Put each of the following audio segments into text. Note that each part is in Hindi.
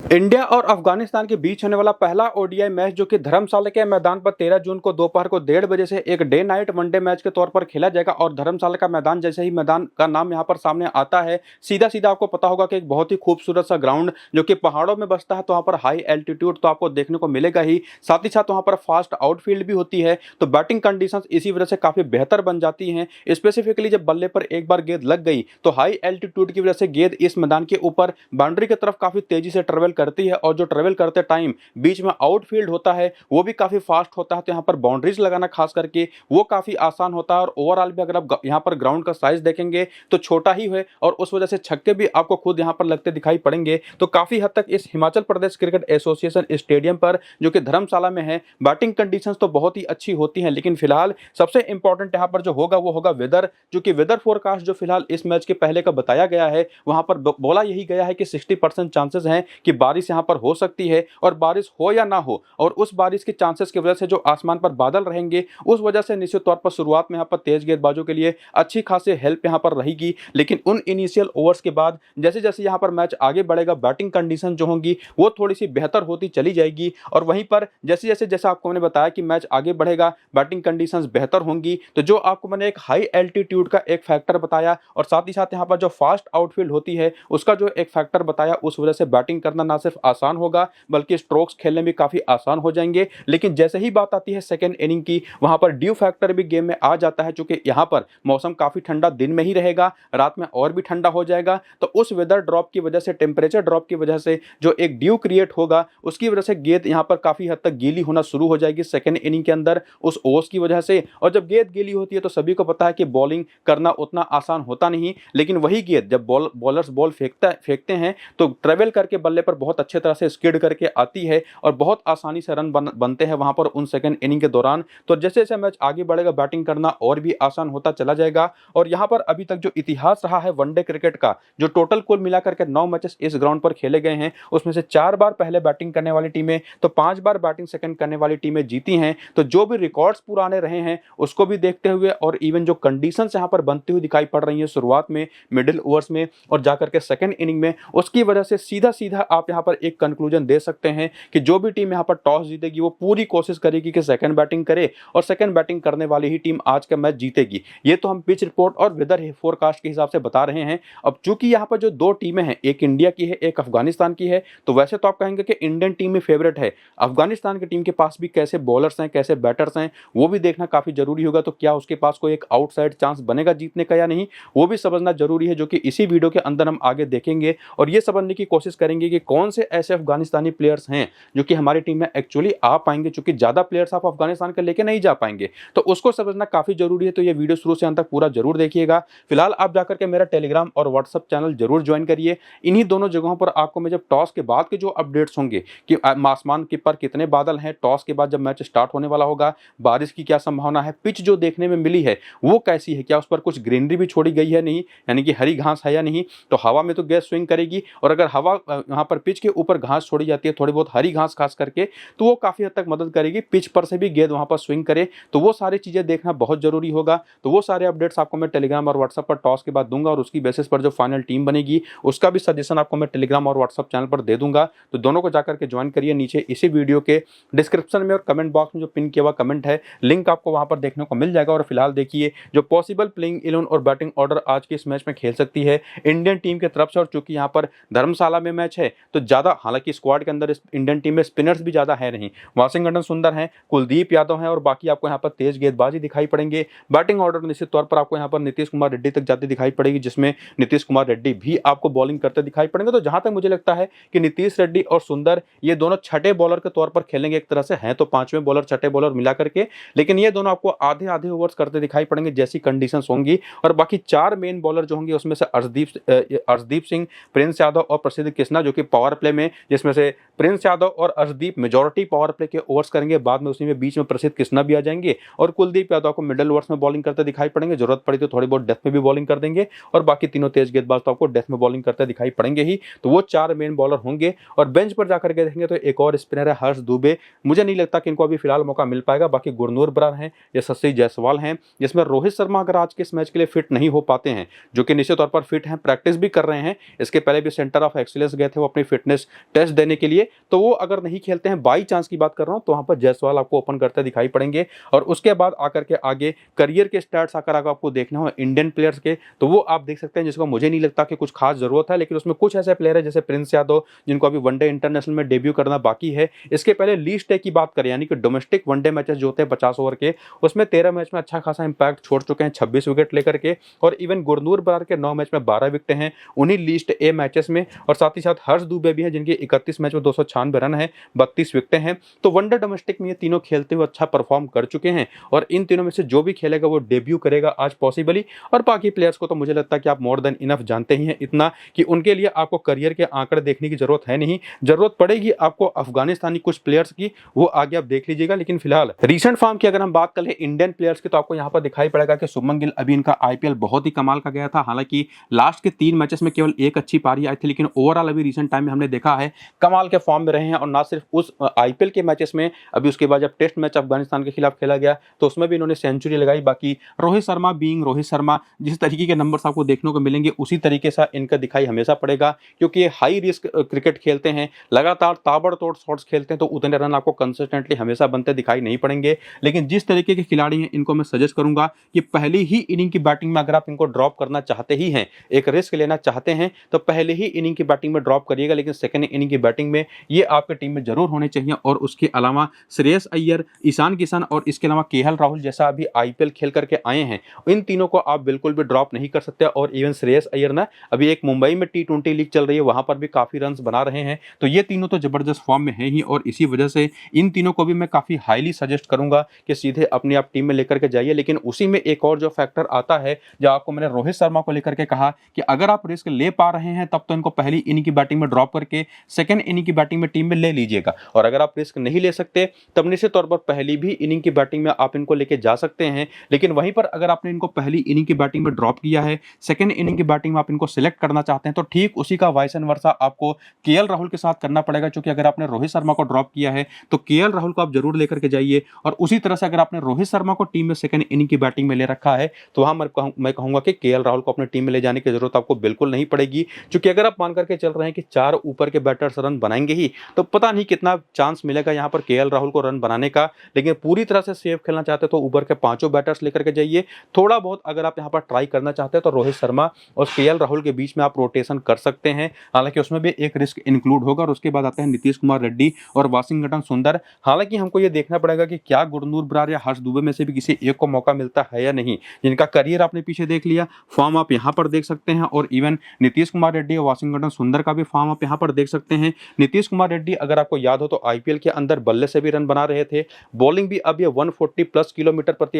इंडिया और अफगानिस्तान के बीच होने वाला पहला ओडीआई मैच जो कि धर्मशाला के मैदान पर 13 जून को दोपहर को 1:30 बजे से एक डे नाइट वनडे मैच के तौर पर खेला जाएगा। और धर्मशाला का मैदान जैसे ही मैदान का नाम यहां पर सामने आता है, सीधा सीधा आपको पता होगा कि एक बहुत ही खूबसूरत सा ग्राउंड जो कि पहाड़ों में बसता है, तो वहां पर हाई एल्टीट्यूड तो आपको देखने को मिलेगा ही, साथ ही साथ वहां पर फास्ट आउटफील्ड भी होती है, तो बैटिंग कंडीशन इसी वजह से काफी बेहतर बन जाती है। स्पेसिफिकली जब बल्ले पर एक बार गेंद लग गई तो हाई एल्टीट्यूड की वजह से गेंद इस मैदान के ऊपर बाउंड्री की तरफ काफी तेजी से ट्रेवल करती है, और जो ट्रेवल करते टाइम बीच में आउटफील्ड होता है वो भी काफी फास्ट होता है, तो यहाँ पर बाउंड्रीज लगाना खास करके वो काफी आसान होता है। और ओवरऑल भी अगर आप यहाँ पर ग्राउंड का साइज देखेंगे तो छोटा ही है, और उस वजह से छक्के भी आपको खुद यहाँ पर लगते दिखाई पड़ेंगे। तो काफी हद तक इस Himachal Pradesh cricket association stadium पर जो कि धर्मशाला में है, बैटिंग कंडीशंस तो बहुत ही अच्छी होती हैं, लेकिन फिलहाल सबसे इंपॉर्टेंट यहाँ पर जो होगा वो होगा वेदर, जो कि वेदर फोरकास्ट जो फिलहाल इस मैच के पहले का बताया गया है, वहां पर बोला यही गया है कि 60% चांसेस हैं कि बारिश यहाँ पर हो सकती है। और बारिश हो या ना हो, और उस बारिश के चांसेस की वजह से जो आसमान पर बादल रहेंगे उस वजह से निश्चित तौर पर शुरुआत में यहाँ पर तेज गेंदबाजों के लिए अच्छी खासी हेल्प यहाँ पर रहेगी। लेकिन उन इनिशियल ओवर्स के बाद जैसे जैसे यहाँ पर मैच आगे बढ़ेगा, बैटिंग कंडीशन जो होंगी वो थोड़ी सी बेहतर होती चली जाएगी। और वहीं पर जैसे जैसे जैसा आपको मैंने बताया कि मैच आगे बढ़ेगा, बैटिंग कंडीशंस बेहतर होंगी, तो जो आपको मैंने एक हाई एल्टीट्यूड का एक फैक्टर बताया, और साथ ही साथ यहाँ पर जो फास्ट आउटफील्ड होती है उसका जो एक फैक्टर बताया, उस वजह से बैटिंग करना ना सिर्फ आसान होगा बल्कि स्ट्रोक्स खेलने भी काफी आसान हो जाएंगे। लेकिन जैसे ही बात आती है सेकेंड इनिंग की, वहां पर ड्यू फैक्टर भी गेम में आ जाता है, चूंकि यहाँ पर मौसम काफी ठंडा दिन में ही रहेगा, रात में और भी ठंडा हो जाएगा, तो उस वेदर ड्रॉप की वजह से, टेम्परेचर ड्रॉप की वजह से जो एक ड्यू क्रिएट होगा उसकी वजह से गेंद यहाँ पर काफी हद तक गीली होना शुरू हो जाएगी सेकेंड इनिंग के अंदर उस ओस की वजह से। और जब गेंद गीली होती है तो सभी को पता है कि बॉलिंग करना उतना आसान होता नहीं, लेकिन वही गेंद जब बॉलर्स बॉल फेंकते हैं तो ट्रेवल करके बल्ले पर बहुत अच्छे तरह से स्किड करके आती है, और बहुत आसानी से रन बनते हैं वहां पर उन सेकंड इनिंग के दौरान। तो जैसे जैसे मैच आगे बढ़ेगा, बैटिंग करना और भी आसान होता चला जाएगा। और यहां पर अभी तक जो इतिहास रहा है वनडे क्रिकेट का, जो टोटल कुल मिलाकर के 9 मैचेस इस ग्राउंड पर खेले गए हैं, उसमें से 4 बार पहले बैटिंग करने वाली टीमें तो 5 बार बैटिंग सेकंड करने वाली टीमें जीती हैं। तो जो भी रिकॉर्ड्स पुराने रहे हैं उसको भी देखते हुए, और इवन जो कंडीशंस यहां पर बनती हुई दिखाई पड़ रही है शुरुआत में, मिडिल ओवर्स में और जाकर के सेकंड इनिंग में, उसकी वजह से सीधा सीधा आप यहां पर एक कंक्लूजन दे सकते हैं कि जो भी टीम यहां पर टॉस जीतेगी वो पूरी कोशिश करेगी कि सेकंड बैटिंग करे, और सेकंड बैटिंग करने वाली ही टीम आज का मैच जीतेगी। ये तो हम पिच रिपोर्ट और वेदर फोरकास्ट के हिसाब से बता रहे हैं। अब चूंकि यहां पर जो 2 टीमें हैं, एक इंडिया की है एक अफगानिस्तान की है, तो वैसे तो आप कहेंगे कि इंडियन टीम में फेवरेट है, अफगानिस्तान की टीम के पास भी कैसे बॉलर्स हैं, कैसे बैटर्स हैं, वो भी देखना काफी जरूरी होगा। तो क्या उसके पास कोई एक आउटसाइड चांस बनेगा जीतने का या नहीं, वो भी समझना जरूरी है, जो कि इसी वीडियो के अंदर हम आगे देखेंगे और ये समझने की कोशिश करेंगे कि कौन से ऐसे अफगानिस्तानी प्लेयर्स हैं जो कि हमारी टीम में एक्चुअली आ पाएंगे, क्योंकि ज्यादा प्लेयर्स आप अफगानिस्तान के लेके नहीं जा पाएंगे, तो उसको समझना काफी जरूरी है। तो ये वीडियो शुरू से अंत तक पूरा जरूर देखिएगा। फिलहाल आप जाकर के मेरा टेलीग्राम और व्हाट्सएप चैनल जरूर ज्वाइन करिए। इन्हीं दोनों जगहों पर आपको मैं जब टॉस के बाद के जो अपडेट्स होंगे कि आसमान के पर कितने बादल हैं, टॉस के बाद जब मैच स्टार्ट होने वाला होगा, बारिश की क्या संभावना है, पिच जो देखने में मिली है वो कैसी है, क्या उस पर कुछ ग्रीनरी भी छोड़ी गई है नहीं, यानी कि हरी घास है या नहीं, तो हवा में तो गैस स्विंग करेगी, और अगर हवा यहाँ पर पिच के ऊपर घास छोड़ी जाती है, थोड़ी बहुत हरी घास खास करके, तो वो काफी हद तक मदद करेगी, पिच पर से भी गेंद वहां पर स्विंग करे, तो वो सारी चीजें देखना बहुत जरूरी होगा। तो वो सारे अपडेट्स आपको मैं टेलीग्राम और व्हाट्सएप पर टॉस के बाद दूंगा, और उसकी बेसिस पर जो फाइनल टीम बनेगी उसका भी सजेशन आपको मैं टेलीग्राम और व्हाट्सएप चैनल पर दे दूंगा। तो दोनों को जाकर के ज्वाइन करिए। नीचे इसी वीडियो के डिस्क्रिप्शन में और कमेंट बॉक्स में जो पिन किया हुआ कमेंट है, लिंक आपको वहां पर देखने को मिल जाएगा। और फिलहाल देखिए जो पॉसिबल प्लेइंग 11 और बैटिंग ऑर्डर आज के इस मैच में खेल सकती है इंडियन टीम की तरफ से, और चूंकि यहाँ पर धर्मशाला में मैच है तो ज्यादा, हालांकि स्क्वाड के अंदर इस इंडियन टीम में स्पिनर्स भी ज्यादा है नहीं, वाशिंगटन सुंदर हैं, कुलदीप यादव हैं, और बाकी आपको यहाँ पर तेज गेंदबाजी दिखाई पड़ेंगे। बैटिंग ऑर्डर निश्चित तौर पर आपको यहाँ पर नीतीश कुमार रेड्डी तक जाती दिखाई पड़ेगी, जिसमें नीतीश कुमार रेड्डी भी आपको बॉलिंग करते दिखाई पड़ेंगे। तो जहां तक मुझे लगता है कि नीतीश रेड्डी और सुंदर ये दोनों छठे बॉलर के तौर पर खेलेंगे, एक तरह से हैं तो पांचवें बॉलर छठे बॉलर मिला करके, लेकिन ये दोनों आपको आधे आधे ओवर्स करते दिखाई पड़ेंगे जैसी कंडीशंस होंगी। और बाकी 4 मेन बॉलर जो होंगे उसमें से अर्शदीप सिंह, प्रिंस यादव और प्रसिद्ध कृष्णा, जो कि पावर प्ले में, जिसमें से प्रिंस यादव और अर्शदीप मेजॉरिटी पावर प्ले के ओवर्स करेंगे, बाद में उसी में बीच में प्रसिद्ध कृष्णा भी आ जाएंगे, और कुलदीप यादव को मिडिल ओवर्स में बॉलिंग करते दिखाई पड़ेंगे, जरूरत पड़ी तो थोड़ी बहुत डेथ में भी बॉलिंग कर देंगे, और बाकी तीनों तेज गेंदबाज तो आपको डेथ में बॉलिंग करते दिखाई पड़ेंगे ही। तो वो 4 मेन बॉलर होंगे। और बेंच पर जाकर के देखेंगे तो एक और स्पिनर है हर्ष दुबे, मुझे नहीं लगता कि इनको अभी फिलहाल मौका मिल पाएगा। बाकी गुरनूर बरार हैं, यशस्वी जायसवाल हैं, जिसमें रोहित शर्मा अगर आज के इस मैच के लिए फिट नहीं हो पाते हैं, जो कि निश्चित तौर पर फिट हैं, प्रैक्टिस भी कर रहे हैं, इसके पहले भी सेंटर ऑफ एक्सीलेंस गए थे, वो अपनी फिटनेस टेस्ट देने के लिए, तो वो अगर नहीं खेलते हैं, बाई चांस की बात कर रहा हूँ, तो वहाँ पर जायसवाल आपको ओपन करते दिखाई पड़ेंगे। और उसके बाद आकर के आगे करियर के स्टैट्स आकर आपको देखना हो इंडियन प्लेयर्स के, तो वो आप देख सकते हैं, जिसको मुझे नहीं लगता कि कुछ खास जरूरत है, लेकिन उसमें कुछ ऐसे प्लेयर है जैसे प्रिंस यादव, जिनको अभी वनडे इंटरनेशनल में डेब्यू करना बाकी है। इसके पहले लीस्ट डे की बात करें, यानी कि डोमेस्टिक वनडे मैचेस जो होते हैं 50 ओवर के, उसमें 13 मैच में अच्छा खासा इंपैक्ट छोड़ चुके हैं, 26 विकेट लेकर के। और इवन गुरनूर बरार के 9 मैच में 12 विकेटें हैं उन्हीं लीस्ट ए मैचेस में। और साथ ही साथ हर्ष दुबे भी हैं, जिनके 31 मैच में 296 रन है, 32 विकेटें हैं। तो वनडे डोमेस्टिक में ये तीनों खेलते हुए अच्छा परफॉर्म कर चुके हैं, और इन तीनों में से जो भी खेलेगा वो डेब्यू करेगा आज पॉसिबली। और बाकी प्लेयर्स को तो मुझे लगता है कि आप मोर देन इनफ जानते ही हैं, इतना कि उनके लिए आपको करियर के आंकड़े देखने की जरूरत है नहीं। जरूरत पड़ेगी आपको अफगानिस्तानी कुछ प्लेयर्स की, वो आगे आप देख लीजिएगा। लेकिन फिलहाल रीसेंट फॉर्म की अगर हम बात करें इंडियन प्लेयर्स की, तो आपको यहां पर दिखाई पड़ेगा कि शुभमन गिल अभी इनका आईपीएल बहुत ही कमाल का गया था। हालांकि लास्ट के 3 मैचेस में केवल एक अच्छी पारी आई थी, लेकिन ओवरऑल अभी रिसेंट टाइम में हमने देखा है कमाल के फॉर्म में रहे हैं। और ना सिर्फ उस आईपीएल के मैचेस में, अभी उसके बाद जब टेस्ट मैच अफगानिस्तान के खिलाफ खेला गया तो उसमें भी इन्होंने सेंचुरी लगाई। बाकी रोहित शर्मा बीइंग रोहित शर्मा, जिस तरीके के नंबर्स आपको देखने को मिलेंगे उसी तरीके से इनका दिखाई हमेशा पड़ेगा, क्योंकि ये हाई रिस्क क्रिकेट खेलते हैं, लगातार ताबड़तोड़ शॉट्स खेलते हैं, तो उतने रन आपको कंसिस्टेंटली हमेशा बनते दिखाई नहीं पड़ेंगे। लेकिन जिस तरीके के खिलाड़ी हैं, इनको मैं सजेस्ट करूंगा कि पहली ही इनिंग की बैटिंग में अगर आप इनको ड्रॉप करना चाहते ही हैं, एक रिस्क लेना चाहते हैं, तो पहले ही इनिंग की बैटिंग में ड्रॉप करिएगा। लेकिन सेकंड इनिंग की बैटिंग में ये आपके टीम में जरूर होने चाहिए। और उसके अलावा श्रेयस अय्यर, ईशान किशन और इसके अलावा केएल राहुल जैसा अभी आईपीएल खेल करके आए हैं, इन तीनों को आप बिल्कुल भी ड्रॉप नहीं कर सकते। और इवन श्रेयस अय्यर ना अभी एक मुंबई में टी20 लीग चल रही है, वहां पर भी काफी रन्स बना रहे हैं। तो ये तीनों तो जबरदस्त फॉर्म में हैं ही, और इसी वजह से इन तीनों को भी मैं काफी हाईली सजेस्ट करूंगा कि सीधे अपनी आप टीम में लेकर के जाइए। लेकिन उसी में एक और जो फैक्टर आता है, जो आपको मैंने रोहित शर्मा को लेकर के कहा कि अगर आप रिस्क ले पा रहे हैं तब तो इनको पहली इनिंग की बैटिंग में ड्रॉप करके सेकंड इनिंग की बैटिंग में टीम में ले लीजिएगा। और अगर आप रिस्क नहीं ले सकते तब निश्चित तौर पर पहली भी इनिंग की बैटिंग में आप इनको लेके जा सकते हैं। लेकिन वहीं पर अगर आपने इनको पहली इनिंग की बैटिंग में ड्रॉप किया है, सेकंड इनिंग की बैटिंग में आप इनको सिलेक्ट करना चाहते हैं, तो ठीक उसी का वाइस एंड वर्सा आपको केएल राहुल के साथ करना पड़ेगा। क्योंकि अगर आपने रोहित शर्मा को ड्रॉप किया है तो केएल राहुल को आप जरूर लेकर के जाइए। और उसी तरह से अगर आपने रोहित शर्मा को टीम में सेकंड इनिंग की बैटिंग में ले रखा है, तो वहां मैं कहूंगा कि केएल राहुल को अपनी टीम में ले जाने की जरूरत आपको बिल्कुल नहीं पड़ेगी। क्योंकि अगर आप मान करके चल रहे हैं कि 4 ऊपर के बैटर्स रन बनाएंगे ही, तो पता नहीं कितना चांस मिलेगा यहां पर केएल राहुल को रन बनाने का। लेकिन पूरी तरह से सेफ खेलना चाहते हैं तो ऊपर के 5 बैटर्स लेकर के जाइए। थोड़ा बहुत अगर आप यहां पर ट्राई करना चाहते हैं तो रोहित शर्मा और केएल राहुल के बीच में आप रोटेशन कर सकते हैं, हालांकि उसमें भी एक रिस्क इंक्लूड होगा। और उसके बाद आते हैं नीतीश कुमार रेड्डी और वाशिंगटन सुंदर। हालांकि हमको ये देखना पड़ेगा कि क्या गुरनूर बरार या हर्ष दुबे में से भी किसी एक को मौका मिलता है या नहीं। जिनका करियर आपने पीछे देख लिया, फॉर्म आप यहां पर देख सकते हैं। और इवन नीतीश कुमार रेड्डी और वाशिंगटन सुंदर का भी फॉर्म आप यहां पर देख सकते हैं। नीतीश कुमार रेड्डी अगर आपको याद हो तो आईपीएल के अंदर बल्ले से भी रन बना रहे थे, बॉलिंग भी अब ये 140 प्लस किलोमीटर प्रति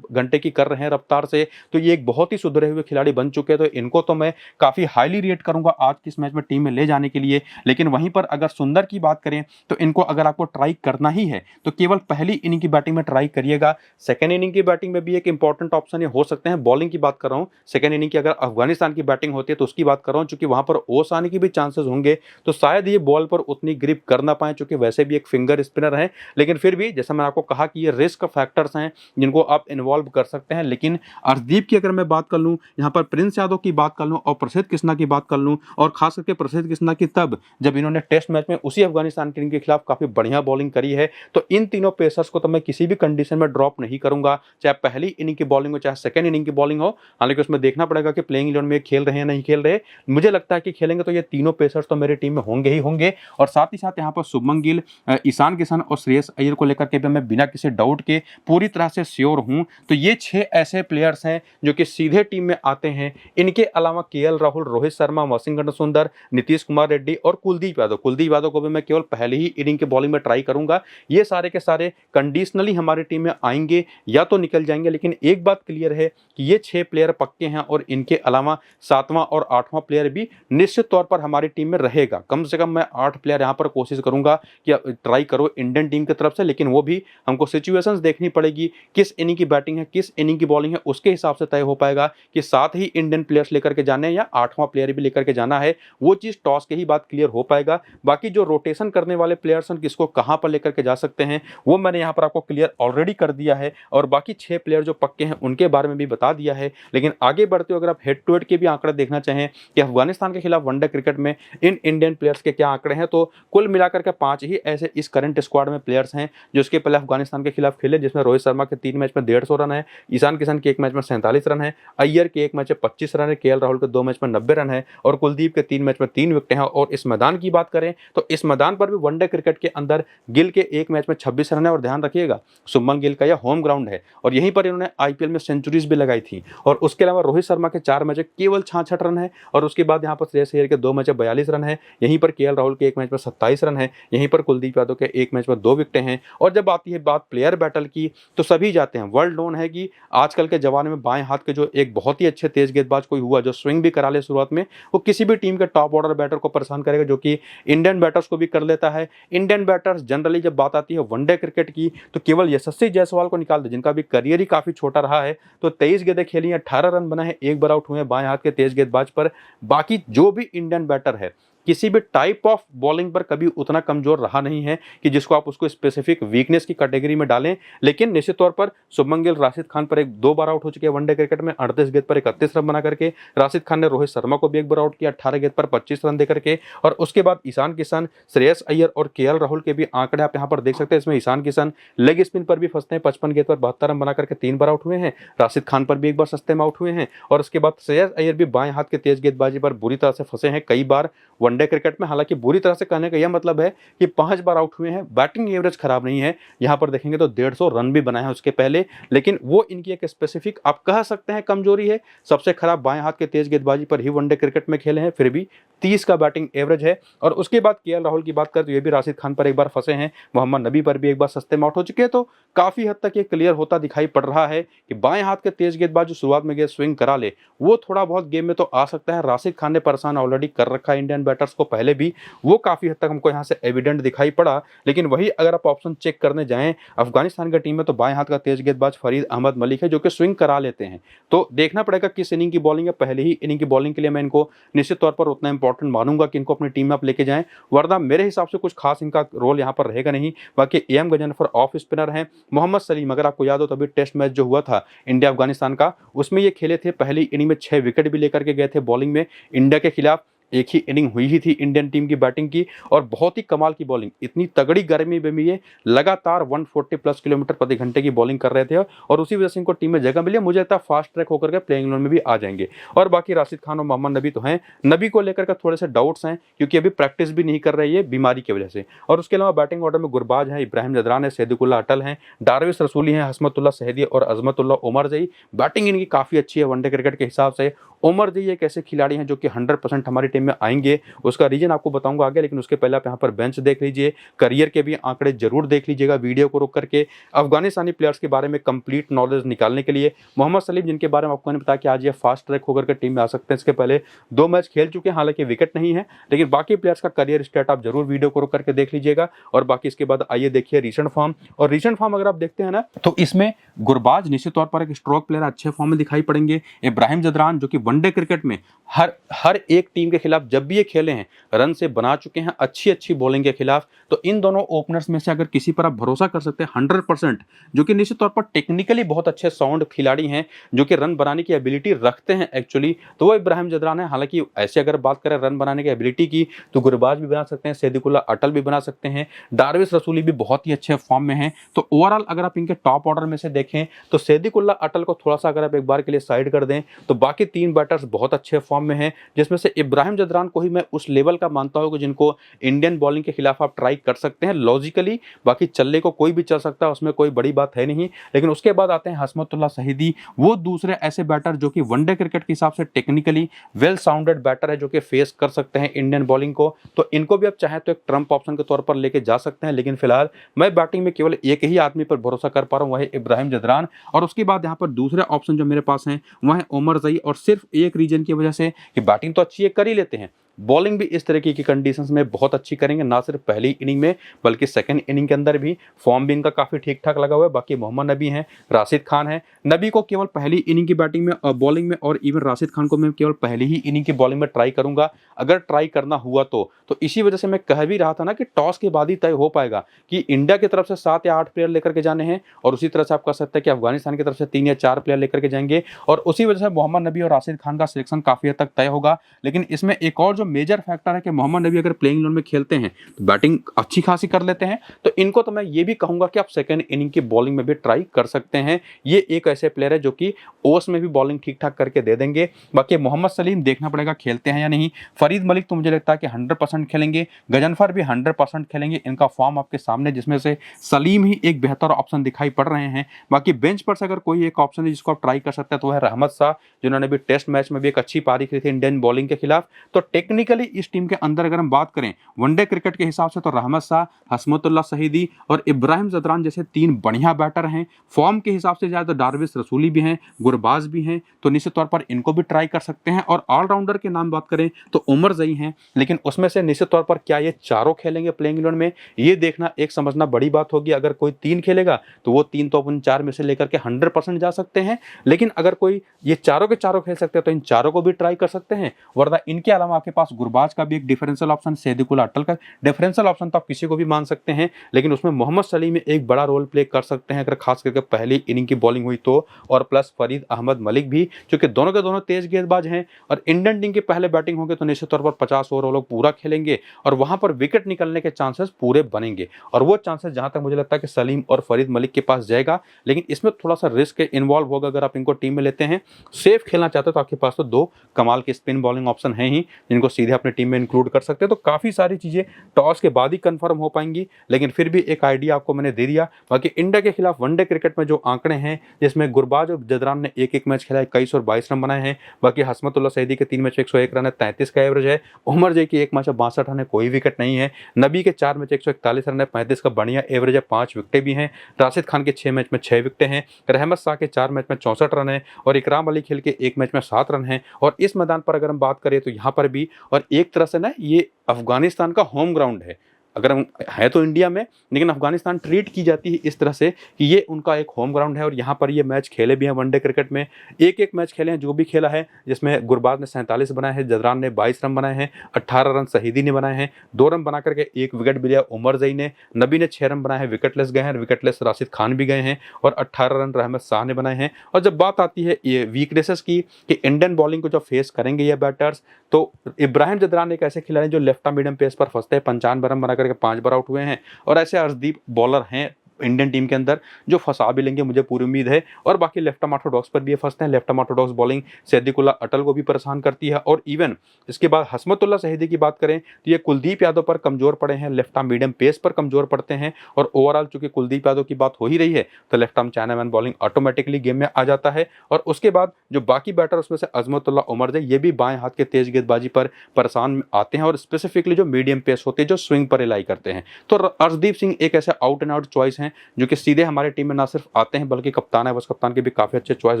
घंटे की कर रहे हैं रफ्तार से। तो ये एक बहुत ही सुधरे हुए खिलाड़ी बन चुके हैं। तो इनको तो मैं काफी हाईली रेट करूंगा आज के इस मैच में टीम में ले जाने के लिए। लेकिन वहीं पर अगर सुंदर की बात करें तो इनको अगर आपको ट्राई करना ही है तो केवल पहली इनिंग की बैटिंग में ट्राई करिएगा। सेकंड इनिंग की बैटिंग में भी एक इंपॉर्टेंट ऑप्शन ये हो सकते हैं। बॉलिंग की बात कर रहा हूं, सेकंड इनिंग की अगर अफगानिस्तान की बैटिंग होती है तो उसकी बात कर रहा हूं, चूंकि वहां पर ओस आने की भी चांसेस होंगे, तो शायद ये बॉल पर उतनी ग्रिप कर ना पाए, चूंकि वैसे भी एक फिंगर स्पिनर है। लेकिन फिर भी जैसा मैंने आपको कहा कि ये रिस्क फैक्टर्स हैं जिनको आप इन्वॉल्व कर सकते हैं। लेकिन अर्शदीप की अगर मैं बात कर लूं, यहां पर प्रिंस यादव की बात कर लूं और प्रसिद्ध कृष्णा की बात कर लूं, और खास करके प्रसिद्ध कृष्णा की तब जब इन्होंने टेस्ट मैच में उसी अफगानिस्तान टीम के खिलाफ काफी बढ़िया बॉलिंग करी है, तो इन तीनों पेसर्स को तो मैं किसी भी कंडीशन में ड्रॉप नहीं करूंगा, चाहे पहली इनिंग की बॉलिंग हो चाहे सेकंड इनिंग की बॉलिंग हो। हालांकि उसमें देखना पड़ेगा कि प्लेइंग 11 में खेल रहे हैं नहीं खेल रहे। मुझे लगता है कि खेलेंगे तो ये तीनों पेसर्स तो मेरी टीम में होंगे ही होंगे। और साथ ही साथ यहाँ पर शुभमन गिल, ईशान किशन और श्रेयस अय्यर को लेकर के भी मैं बिना किसी डाउट के पूरी तरह से श्योर हूं। तो ये 6 ऐसे प्लेयर्स हैं जो कि सीधे टीम में आते हैं। इनके अलावा केएल राहुल, रोहित शर्मा, वाशिंगटन सुंदर, नीतीश कुमार रेड्डी और कुलदीप यादव को भी मैं केवल पहली ही इनिंग की बॉलिंग में ट्राई करूंगा। ये सारे के सारे कंडीशनली हमारी टीम में आएंगे या तो निकल जाएंगे। लेकिन एक बात क्लियर है कि ये 6 प्लेयर पक्के हैं, और इनके अलावा 7वां और 8वां प्लेयर भी निश्चित तौर पर हमारी टीम में रहेगा। कम से कम मैं 8 प्लेयर यहां पर कोशिश करूंगा कि ट्राई करो इंडियन टीम की तरफ से। लेकिन वो भी हमको सिचुएशंस देखनी पड़ेगी, किस इनिंग की बैटिंग है, किस इनिंग की बॉलिंग है, उसके हिसाब से तय हो पाएगा कि 7 ही इंडियन प्लेयर्स लेकर के जाने हैं या 8वां प्लेयर भी लेकर के जाना है। वो चीज टॉस के ही बात क्लियर हो पाएगा। बाकी जो रोटेशन करने वाले प्लेयर्स हैं, किसको कहां पर लेकर के जा सकते हैं, वो मैंने यहां पर आपको क्लियर ऑलरेडी कर दिया है। और बाकी 6 प्लेयर जो पक्के हैं उनके बारे में भी बता दिया है। लेकिन आगे बढ़ते हुए अगर आप हेड टू हेड के भी आंकड़े देखना चाहें कि अफगानिस्तान के खिलाफ वनडे क्रिकेट में इन मेन इंडियन प्लेयर्स के क्या आंकड़े हैं, तो कुल मिलाकर के 5 ही ऐसे इस करंट स्क्वाड में प्लेयर्स हैं जो इसके पहले अफगानिस्तान के खिलाफ खेले, जिसमें रोहित शर्मा के 3 मैच में 150 रन है, ईशान किशन के 1 मैच में 47 रन है, अय्यर के 1 मैच में 25 रन है, केएल राहुल के 2 मैच में 90 रन है और कुलदीप के 3 मैच में 3 विकेटें हैं। और इस मैदान की बात करें तो इस मैदान पर भी वनडे क्रिकेट के अंदर गिल के 1 मैच में 26 रन है और ध्यान रखिएगा शुभमन गिल का यह होम ग्राउंड है और यहीं पर इन्होंने आईपीएल में सेंचुरीज भी लगाई थी। और उसके अलावा रोहित शर्मा के 4 मैच केवल 66 रन है और उसके बाद यहाँ पर श्रेयस अय्यर के 2 मैच में 42 रन है, यहीं पर केएल राहुल के 1 मैच में 27 रन है, यहीं पर कुलदीप यादव के 1 मैच में 2 विकेटें हैं। और जब आती है बात प्लेयर बैटल की तो सभी जाते हैं, वर्ल्ड नोन है कि आजकल के जमाने में बाएं हाथ के जो एक बहुत ही अच्छे तेज गेंदबाज कोई हुआ जो स्विंग भी करा ले शुरुआत में, वो किसी भी टीम के टॉप ऑर्डर बैटर को परेशान करेगा, जो कि इंडियन बैटर्स को भी कर लेता है। इंडियन बैटर्स जनरली जब बात आती है वनडे क्रिकेट की तो केवल यशस्वी जायसवाल को निकाल दे, जिनका भी करियर ही काफी छोटा रहा है, तो 23 गेंदें खेली हैं, 18 रन बनाए हैं, 1 बार आउट हुए हैं बाएं हाथ के तेज गेंदबाज पर। बाकी जो भी इंडियन बैटर है किसी भी टाइप ऑफ बॉलिंग पर कभी उतना कमजोर रहा नहीं है कि जिसको आप उसको स्पेसिफिक वीकनेस की कैटेगरी में डालें। लेकिन निश्चित तौर पर शुभमन गिल राशिद खान पर 2 बार आउट हो चुके हैं वनडे क्रिकेट में, 38 गेंद पर 31 रन बना करके। राशिद खान ने रोहित शर्मा को भी 1 बार आउट किया 18 गेंद पर 25 रन देकर के। और उसके बाद ईशान किशन, श्रेयस अय्यर और केएल राहुल के भी आंकड़े आप यहाँ पर देख सकते हैं। इसमें ईशान किशन लेग स्पिन पर भी फंसते हैं, 55 गेंद पर 72 रन बना करके 3 बार आउट हुए हैं। राशिद खान पर भी 1 बार सस्ते में आउट हुए हैं। और उसके बाद श्रेयस अय्यर भी बाएं हाथ के तेज गेंदबाजी पर बुरी तरह से फंसे हैं कई बार वनडे क्रिकेट में। हालांकि बुरी तरह से कहने का यह मतलब है कि 5 बार आउट हुए हैं, बैटिंग एवरेज खराब नहीं है। यहां पर देखेंगे तो 150 रन भी बनाए हैं उसके पहले, लेकिन वो इनकी एक स्पेसिफिक आप कह सकते हैं कमजोरी है। सबसे खराब बाएं हाथ के तेज गेंदबाजी पर ही वनडे क्रिकेट में खेले हैं, फिर भी 30 का बैटिंग एवरेज है। और उसके बाद केएल राहुल की बात करें तो ये भी राशिद खान पर 1 बार फंसे हैं, मोहम्मद नबी पर भी 1 बार सस्ते में आउट हो चुके हैं। तो काफी हद तक ये क्लियर होता दिखाई पड़ रहा है कि बाएं हाथ के तेज गेंदबाज जो शुरुआत में गेंद स्विंग करा ले वो थोड़ा बहुत गेम में तो आ सकता है। राशिद खान ने परेशान ऑलरेडी कर रखा है इंडियन बैटर्स को पहले भी, वो काफी हद तक हमको यहाँ से एविडेंट दिखाई पड़ा। लेकिन वही अगर आप ऑप्शन चेक करने जाएं अफगानिस्तान की टीम में तो बाएं हाथ का तेज गेंदबाज फरीद अहमद मलिक है जो कि स्विंग करा लेते हैं। तो देखना पड़ेगा किस इनिंग की बॉलिंग है। पहले ही इनिंग की बॉलिंग के लिए मैं इनको निश्चित तौर पर उतना इंपॉर्टेंट मानूंगा कि इनको अपनी टीम में आप लेके जाएं, वरना मेरे हिसाब से कुछ खास इनका रोल यहाँ पर रहेगा नहीं। बाकी एम गजनफर ऑफ स्पिनर हैं। मोहम्मद सलीम, अगर आपको याद हो तो अभी टेस्ट मैच जो हुआ था इंडिया अफगानिस्तान का, उसमें ये खेले थे, पहली इनिंग में 6 विकेट भी लेकर के गए थे बॉलिंग में। इंडिया के खिलाफ एक ही इनिंग हुई ही थी इंडियन टीम की बैटिंग की और बहुत ही कमाल की बॉलिंग, इतनी तगड़ी गर्मी में भी ये लगातार 140 प्लस किलोमीटर प्रति घंटे की बॉलिंग कर रहे थे और उसी वजह से इनको टीम में जगह मिली। मुझे लगता है फास्ट ट्रैक होकर के प्लेइंग इलेवन में भी आ जाएंगे। और बाकी राशिद खान और मोहम्मद नबी तो हैं, नबी को लेकर के थोड़े से डाउट्स हैं क्योंकि अभी प्रैक्टिस भी नहीं कर रही है बीमारी की वजह से। और उसके अलावा बैटिंग ऑर्डर में गुरबाज है, इब्राहिम जदरान है, सैदिकुल्ला अटल हैं, डारविस रसूली हैं, हसमतुल्ला सहदी और अजमतुल्ला उमर जई। बैटिंग इनकी काफी अच्छी है वनडे क्रिकेट के हिसाब से। उमर जी एक ऐसे खिलाड़ी हैं जो कि 100% हमारी टीम में आएंगे, उसका रीजन आपको बताऊंगा आगे। लेकिन उसके पहले आप यहाँ पर बेंच देख लीजिए, करियर के भी आंकड़े जरूर देख लीजिएगा वीडियो को रोक करके। अफगानिस्तानी प्लेयर्स के बारे में कंप्लीट नॉलेज निकालने के लिए मोहम्मद सलीम, जिनके बारे में आपको मैंने बताया कि आज ये फास्ट ट्रैक होकर के टीम में आ सकते हैं, इसके पहले 2 मैच खेल चुके हैं, हालांकि विकेट नहीं है, लेकिन बाकी प्लेयर्स का करियर स्टेट आप जरूर वीडियो को रोक करके देख लीजिएगा। और बाकी इसके बाद आइए देखिए रीसेंट फॉर्म। और रीसेंट फॉर्म अगर आप देखते हैं ना तो इसमें गुरबाज निश्चित तौर पर एक स्ट्रोक प्लेयर अच्छे फॉर्म में दिखाई पड़ेंगे। इब्राहिम जदरान जो कि वनडे क्रिकेट में हर एक टीम के खिलाफ जब भी ये खेले हैं रन से बना चुके हैं अच्छी बॉलिंग के खिलाफ। तो इन दोनों ओपनर्स में से अगर किसी पर आप भरोसा कर सकते हैं 100%, जो कि निश्चित तौर पर टेक्निकली बहुत अच्छे साउंड खिलाड़ी हैं, जो कि रन बनाने की एबिलिटी रखते हैं एक्चुअली, तो वो इब्राहिम जदरान है। हालांकि ऐसे अगर बात करें रन बनाने की एबिलिटी की तो गुरबाज भी बना सकते हैं, सैदिकुल्ला अटल भी बना सकते हैं, डारविस रसूली भी बहुत ही अच्छे फॉर्म में हैं। तो ओवरऑल अगर आप इनके टॉप ऑर्डर में से देखें तो सैदिकुल्ला अटल को थोड़ा सा अगर आप एक बार के लिए साइड कर दें तो बाकी 3 बैटर्स बहुत अच्छे फॉर्म में हैं, जिसमें से इब्राहिम जदरान को ही मैं उस लेवल का मानता हूं कि जिनको इंडियन बॉलिंग के खिलाफ आप ट्राई कर सकते हैं लॉजिकली। बाकी चलने को कोई भी चल सकता है, उसमें कोई बड़ी बात है नहीं। लेकिन उसके बाद आते हैं हसमतुल्ला सहदी, वो दूसरे ऐसे बैटर जो कि वनडे क्रिकेट के हिसाब से टेक्निकली वेल साउंडेड बैटर है, जो कि फेस कर सकते हैं इंडियन बॉलिंग को। तो इनको भी आप चाहें तो एक ट्रम्प ऑप्शन के तौर पर लेके जा सकते हैं। लेकिन फिलहाल मैं बैटिंग में केवल एक ही आदमी पर भरोसा कर पा रहा हूं, वह है इब्राहिम जदरान। और उसके बाद यहाँ पर दूसरे ऑप्शन जो मेरे पास हैं वह है उमर जई, और सिर्फ एक रीजन की वजह से कि बैटिंग तो अच्छी कर ही लेते हैं, बॉलिंग भी इस तरीके की कंडीशंस में बहुत अच्छी करेंगे, ना सिर्फ पहली इनिंग में बल्कि सेकंड इनिंग के अंदर भी फॉर्म भी इनका काफी ठीक ठाक लगा हुआ है। बाकी मोहम्मद नबी हैं, राशिद खान है, नबी को केवल पहली इनिंग की बैटिंग में और बॉलिंग में, और इवन राशिद खान को मैं केवल पहली ही इनिंग की बॉलिंग में ट्राई करूंगा अगर ट्राई करना हुआ तो इसी वजह से मैं कह भी रहा था ना कि टॉस के बाद ही तय हो पाएगा कि इंडिया की तरफ से 7 या 8 प्लेयर लेकर के जाने हैं, और उसी तरह से आप कह सकते हैं कि अफगानिस्तान की तरफ से 3 या 4 प्लेयर लेकर के जाएंगे, और उसी वजह से मोहम्मद नबी और राशिद खान का सिलेक्शन काफी हद तक तय होगा। लेकिन इसमें एक और जो मेजर फैक्टर है कि मोहम्मद नबी अगर प्लेइंग 11 में खेलते हैं तो बैटिंग अच्छी खासी कर लेते हैं, तो इनको तो मैं ये भी कहूंगा कि आप सेकंड इनिंग की बॉलिंग में भी ट्राई कर सकते हैं। ये एक ऐसे प्लेयर है जो कि ओवर्स में भी बॉलिंग ठीक ठाक करके दे देंगे। बाकी मोहम्मद सलीम देखना पड़ेगा खेलते हैं या नहीं। फरीद मलिक तो मुझे लगता है कि 100% खेलेंगे, गजनफर भी 100% खेलेंगे। इनका फॉर्म आपके सामने, जिसमें से सलीम ही एक बेहतर ऑप्शन दिखाई पड़ रहे हैं। बाकी बेंच पर से अगर कोई एक ऑप्शन है जिसको आप ट्राई कर सकते हैं तो है रहमत शाह, जिन्होंने भी टेस्ट मैच में भी एक अच्छी पारी की थी इंडियन बॉलिंग के खिलाफ। तो टेक्निकली इस टीम के अंदर अगर हम बात करें वनडे क्रिकेट के हिसाब से तो रहमत शाह, हसमतुल्लाह शहीदी और इब्राहिम जदरान जैसे 3 बढ़िया बैटर हैं। फॉर्म के हिसाब से जाए तो डार्विस रसूली भी हैं, गुरबाज भी हैं, तो निश्चित तौर पर इनको भी ट्राई कर सकते हैं। और ऑलराउंडर के नाम बात करें तो उमर जई हैं, लेकिन उसमें से निश्चित तौर पर क्या ये चारों खेलेंगे प्लेइंग 11 में, ये देखना एक समझना बड़ी बात होगी। अगर कोई 3 खेलेगा तो वो 3 तो अपन 4 में से लेकर के 100% जा सकते हैं, लेकिन अगर कोई ये चारों के चारों खेल सकते हैं तो इन चारों को भी ट्राई कर सकते हैं। वरना इनके अलावा आपके पास गुरबाज का भी एक डिफरेंशियल ऑप्शन, सैदिकुल अटल का डिफरेंशियल ऑप्शन तो आप किसी को भी मान सकते हैं, लेकिन उसमें मोहम्मद सलीम एक बड़ा रोल प्ले कर सकते हैं अगर खास करके पहली इनिंग की बॉलिंग हुई तो। और प्लस फरीद अहमद मलिक भी, क्योंकि दोनों के दोनों तेज गेंदबाज हैं और इंडियन टीम के पहले बैटिंग होंगे तो निश्चित तौर पर 50 ओवर वो लोग पूरा खेलेंगे और वहां पर विकेट निकलने के चांसेस पूरे बनेंगे। और वो चांसेस जहां तक मुझे लगता है कि सलीम और फरीद मलिक के पास जाएगा, लेकिन इसमें थोड़ा सा रिस्क इन्वॉल्व होगा। अगर आप इनको टीम में लेते हैं, सेफ खेलना चाहते हो तो आपके पास तो 2 कमाल के स्पिन बॉलिंग ऑप्शन हैं ही, जिनको सीधे अपने टीम में इंक्लूड कर सकते हैं। तो काफी सारी चीजें टॉस के बाद ही कंफर्म हो पाएंगी, लेकिन फिर भी एक आइडिया आपको मैंने दे दिया। बाकी इंडिया के खिलाफ वनडे क्रिकेट में जो आंकड़े हैं, जिसमें गुरबाज और जदरान ने एक मैच खेला, 21 और 22 रन बनाए हैं। बाकी हसमतुल्लाह शहीदी के 3 मैच 101 रन है, 33 का एवरेज है। उमर जई की 1 मैच 62 रन है, कोई विकेट नहीं है। नबी के 4 मैच 141 रन है, 35 का बढ़िया एवरेज है, 5 विकेटें भी हैं। राशिद खान के 6 मैच में 6 विकेटें हैं। रहमत शाह के 4 मैच में 64 रन है और इकराम अली खिल के 1 मैच में 7 रन है। और इस मैदान पर अगर हम बात करें तो यहाँ पर भी, और एक तरह से ना ये अफगानिस्तान का होम ग्राउंड है। अगर हम है तो इंडिया में, लेकिन अफगानिस्तान ट्रीट की जाती है इस तरह से कि ये उनका एक होम ग्राउंड है और यहाँ पर ये मैच खेले भी हैं। वनडे क्रिकेट में एक मैच खेले हैं जो भी खेला है, जिसमें गुरबाज ने 47 बनाए हैं, जदरान ने 22 रन बनाए हैं, 18 रन शहीदी ने बनाए हैं, 2 रन बना करके 1 विकेट भी लिया उमर जई ने। नबी ने 6 रन बनाए हैं, विकेटलेस गए हैं, विकेटलेस राशिद खान भी गए हैं और 18 रन रहमत शाह ने बनाए हैं। और जब बात आती है ये वीकनेसेस की कि इंडियन बॉलिंग को जब फेस करेंगे ये बैटर्स, तो इब्राहिम जदरान एक ऐसे खिलाड़ी जो लेफ्ट मीडियम पेस पर फंसते हैं, 95 रन बना करके 5 बार आउट हुए हैं। और ऐसे अर्शदीप बॉलर हैं इंडियन टीम के अंदर जो फंसा भी लेंगे, मुझे पूरी उम्मीद है। और बाकी लेफ्ट आर्म ऑर्थोडॉक्स पर भी ये फंसते हैं। लेफ्ट आर्म ऑर्थोडॉक्स बॉलिंग सैदिकुल्लाह अटल को भी परेशान करती है। और इवन इसके बाद हसमतुल्लाह शहीदी की बात करें तो ये कुलदीप यादव पर कमजोर पड़े हैं, लेफ्ट आर्म मीडियम पेस पर कमजोर पड़ते हैं। और ओवरऑल चूंकि कुलदीप यादव की बात हो ही रही है तो left arm chinaman bowling automatically game में आ जाता है। और उसके बाद जो बाकी बैटर उसमें से अजमतुल्लाह उमर जई, ये भी बाएं हाथ के तेज गेंदबाजी पर परेशान आते हैं और स्पेसिफिकली जो मीडियम पेस होते हैं, जो स्विंग पर रिलाई करते हैं। तो अर्शदीप सिंह एक ऐसे आउट एंड आउट चॉइस हैं जो कि सीधे हमारे टीम में ना सिर्फ आते हैं बल्कि कप्तान है, बस कप्तान के भी काफी अच्छे चॉइस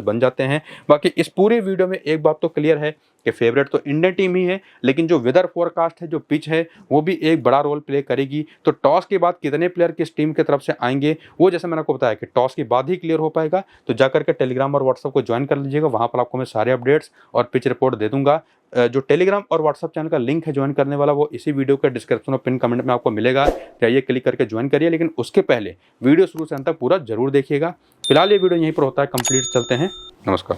बन जाते हैं। बाकी इस पूरे वीडियो में एक बात तो क्लियर है कि फेवरेट तो इंडियन टीम ही है, लेकिन जो वेदर फोरकास्ट है, जो पिच है, वो भी एक बड़ा रोल प्ले करेगी। तो टॉस के बाद कितने प्लेयर किस टीम की तरफ से आएंगे, वो जैसे मैंने आपको बताया कि टॉस के बाद ही क्लियर हो पाएगा। तो जाकर के टेलीग्राम और व्हाट्सएप को ज्वाइन कर लीजिएगा, वहां पर आपको मैं सारे अपडेट्स और पिच रिपोर्ट दे दूंगा। जो टेलीग्राम और व्हाट्सएप चैनल का लिंक है ज्वाइन करने वाला, वो इसी वीडियो के डिस्क्रिप्शन और पिन कमेंट में आपको मिलेगा, चाहिए क्लिक करके ज्वाइन करिए। लेकिन उसके पहले वीडियो शुरू से अंत तक पूरा जरूर देखिएगा। फिलहाल ये वीडियो यहीं पर होता है कंप्लीट, चलते हैं, नमस्कार।